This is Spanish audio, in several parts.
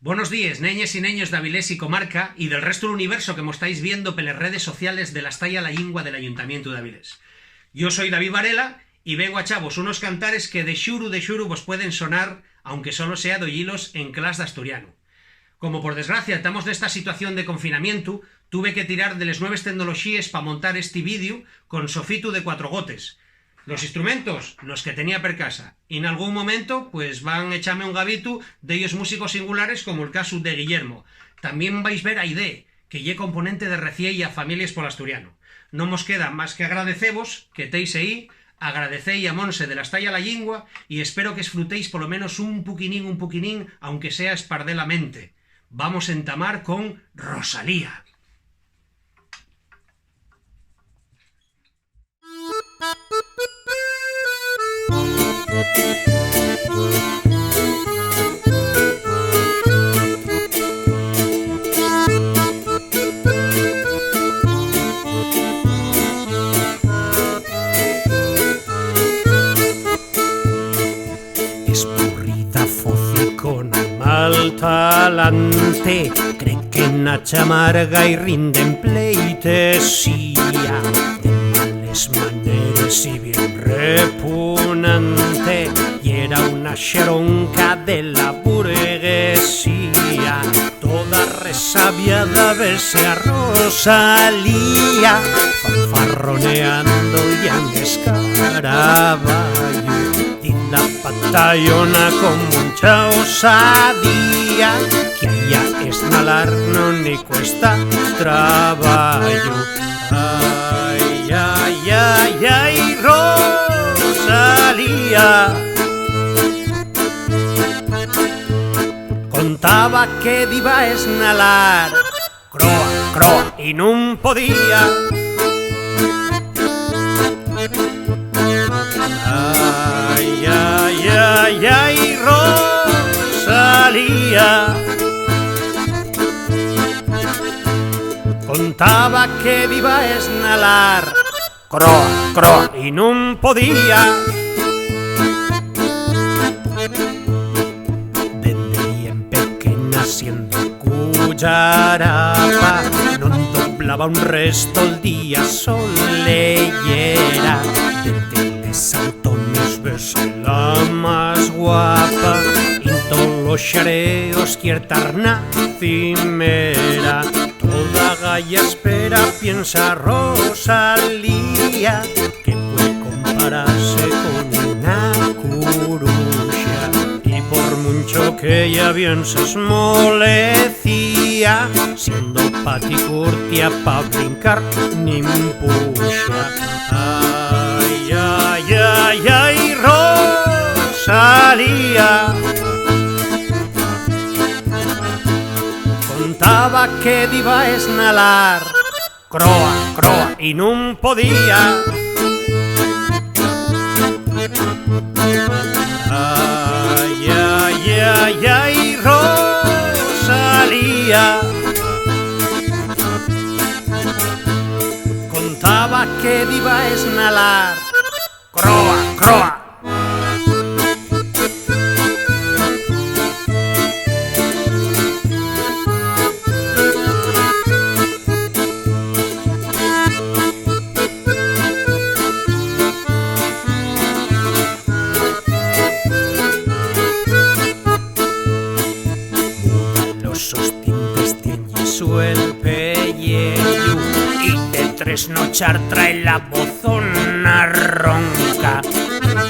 Buenos días, neñes y neños de Avilés y comarca y del resto del universo que me estáis viendo por las redes sociales de la Estalla La Lingua del Ayuntamiento de Avilés. Yo soy David Varela y vengo a chavos unos cantares que de xuru vos pueden sonar, aunque solo sea de oílos en clas de asturiano. Como por desgracia estamos de esta situación de confinamiento, tuve que tirar de las nuevas tecnologías para montar este vídeo con sofitu de 4 gotes. Los instrumentos, los que tenía per casa. Y en algún momento, pues van a echarme un gabitu de ellos músicos singulares como el caso de Guillermo. También vais ver a Aide, que lle componente de Reciella a Familias por Asturiano. No mos queda más que agradecevos que teis aí, agradecéis a Monse de la Estalla La Lingua y espero que disfrutéis por lo menos un puquinín, aunque sea espardelamente. Vamos a entamar con Rosalía. Escurrida focicona mal talante, cree que na chamarga y rinden pleitesía, de males maneras y bien repugnante, y era una xeronca de la burguesía, toda resabiada verse a Rosalía, fanfarroneando y en escaraballo. La patallona con mucha osadía, que allá esnalar no ni cuesta traballo. Ay, ay, ay, ay, Rosalía. Contaba que iba a esnalar, croa, y no podía. Ay, ay, ay, ay, Rosalía. Contaba que iba a esnalar, croa, y no podía. Desde en pequeña siendo cullarapa, non doblaba un resto el día soleyera. Saltones verse la más guapa, y todos los xareos quiere na cimera. Toda galla espera, piensa Rosalía, que puede compararse con una curuxa. Y por mucho que ella bien se esmolecía, siendo pati curtia pa brincar ni puxa. Ay, ay, ay, ay, Rosalía. Contaba que iba a esnalar, croa, y no podía. Ay, ay, ay, ay, Rosalía. Contaba que iba a esnalar, croa. Los tintes tiene el pellejo, y de tres nochar trae la bozona ronca.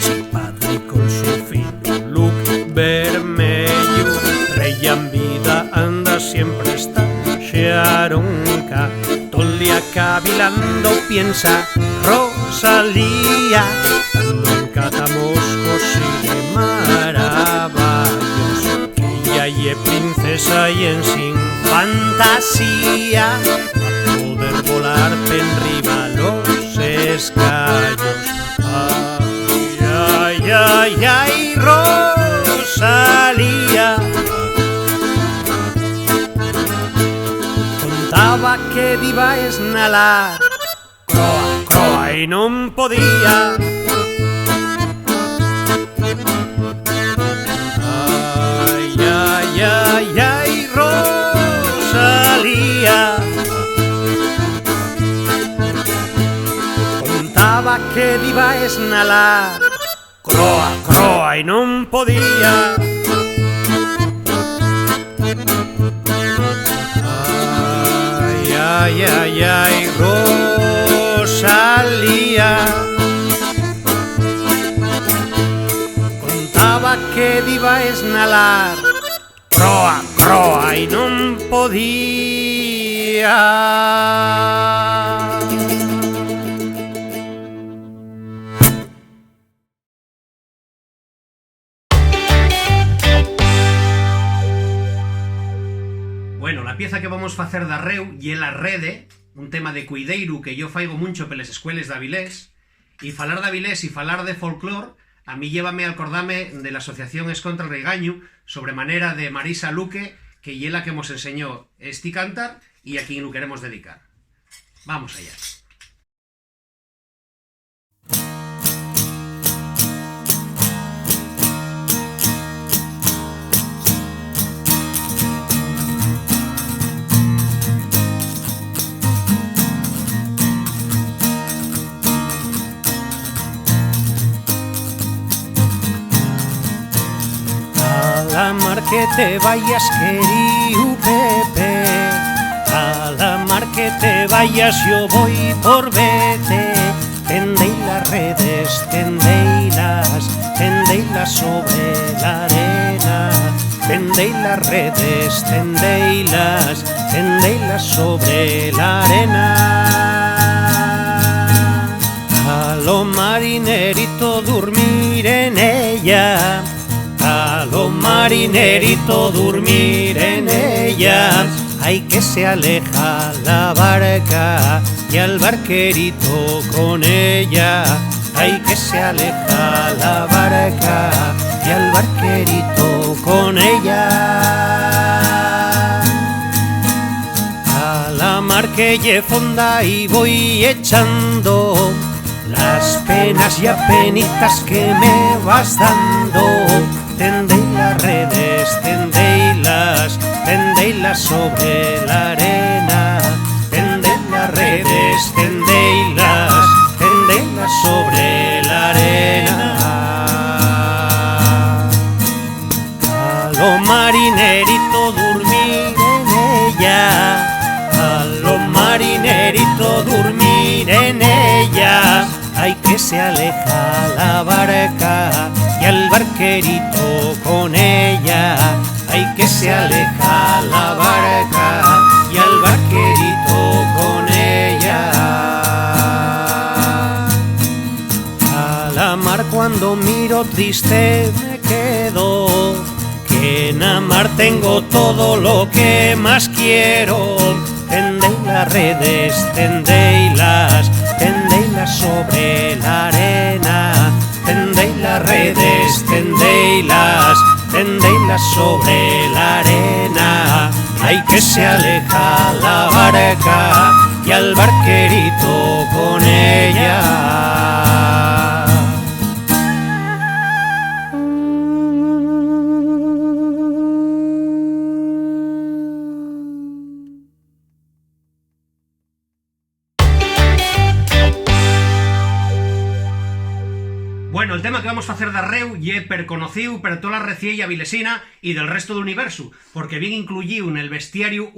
Si padre con su fino look vermelho, rey en vida anda siempre está xaronca. Tolia cavilando piensa Rosalía, dando en catamoscos y de maravillos, que ella es princesa y en sin fantasía, a poder volar penriba los escallos. Ay, ay, ay, ay, Rosalía. Contaba que iba a esnalar, croa, y no podía. Ay, ay, ay, ay. Contaba que diva esnalar croa, croa e non podía. Ay, ay, ay, Rosalía. Contaba que diva esnalar croa, croa e non podía. Bueno, la pieza que vamos a facer darreu ye la Rede, un tema de cuideiru que yo faigo mucho peles escueles d'Avilés, y falar d'Avilés y falar de folclor a mí llévame a acordarme de la Asociación Es contra el Regaño, sobre manera de Marisa Luque, que ye la que nos enseñó este cantar y a quien lo queremos dedicar. Vamos allá. A la mar que te vayas, querido Pepe, a la mar que te vayas, yo voy por vete. Tendéis las redes, tendéislas sobre la arena. Tendéis las redes, tendéislas sobre la arena. A lo marinerito dormir en ella, a lo marinerito dormir en ella. Ay, que se aleja la barca y al barquerito con ella. Ay, que se aleja la barca y al barquerito con ella. A la mar que lle fonda y voy echando las penas y apenitas que me vas dando. Tendéis las redes, tendéislas sobre la arena. Tendéis las redes, tendéislas sobre la arena. A lo marinerito dormir en ella, a lo marinerito dormir en ella. Ay, que se aleja la barca y al barquerito con ella. Ay, que se aleja la barca y al barquerito con ella. A la mar cuando miro triste me quedo, que en la mar tengo todo lo que más quiero. Tendéis las redes, tendéislas sobre la arena. Tendéis las redes, tendéislas sobre la arena. Ay, que se aleja la barca y al barquerito con ella. Bueno, el tema que vamos a hacer darreu ye perconociu per toda la reciella avilesina y del resto del universo, porque bien incluyiu en el bestiario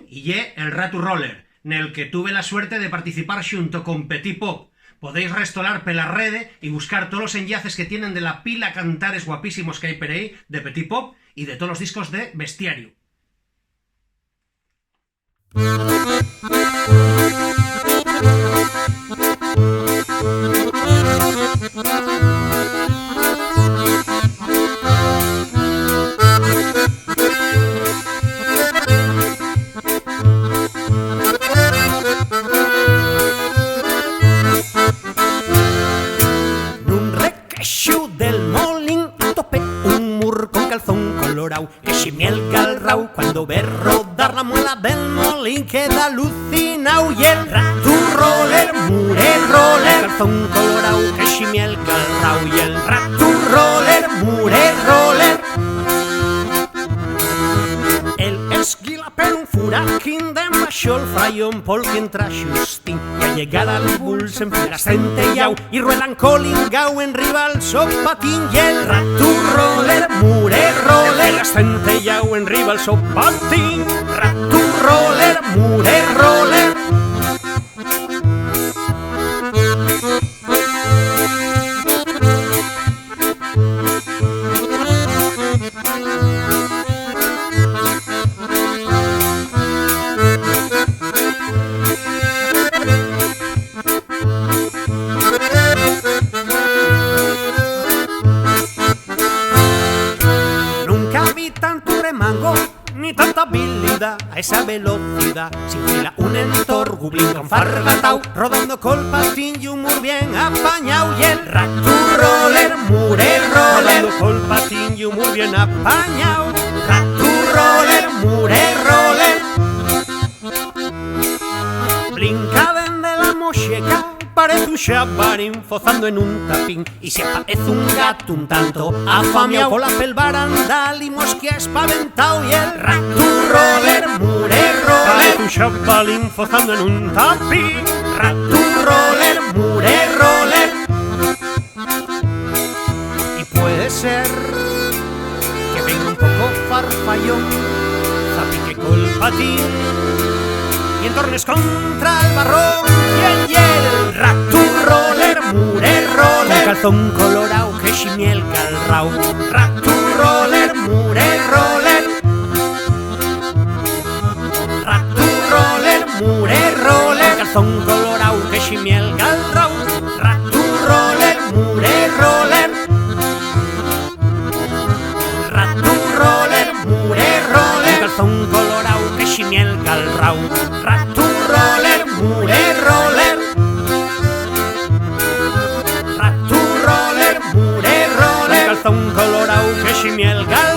y ye el Ratu Roller, nel que tuve la suerte de participar xunto con Petit Pop. Podéis restolar pela rede y buscar todos los enllaces que tienen de la pila cantares guapísimos que hay per ahí de Petit Pop y de todos los discos de bestiario. Nun requeixo del molín topé un mur con calzón colorao, que si miel galrao cuando ve rodar la muela del molín queda alucinao. Y el Ratu Roller, mure roller, calzón colorao, que si miel galrao. Y el Ratu Roller, mure roller. El esquila per un furaquín de baixo el fraión pol que entra xustín i a llegar al bull s'enfila centellau i ruedan colingau en riba el sopatín i el ratu roller, mure roller, centellau en riba el sopatín, ratu roller, mure roller. Ni tanta habilidad a esa velocidad. Sin fila un entorgublín con fargatau, rodando col patín y un mur bien apañau. Y el ratu roller, mure roller, rodando col patín y un mur bien apañau. Ratu roller, mure roller. Brinca dende la mocheca, parece un xabarín fozando en un tapín. Y se parece un gato un tanto afamiao, con la pel barandal y mosquia espaventao. Y el ratu roller, mure roller, parece un xabarín fozando en un tapín. Ratu roller, mure roller. Y puede ser que venga un poco farfallón, zapique col patín y entornes contra el barrón. Y el ratu roller, mure roller, con calzón colorao que ximiel calrao. Ratu roller, mure roller, ratu roller, mure roller, con calzón colorao que ximiel calrao. Ratu roller, mure roller, ratu roller, mure roller, con calzón colorao que ximiel calrao. Ratu roller, mure roller, ratu roller, mure roller, calzón colorao que ximiel calrao.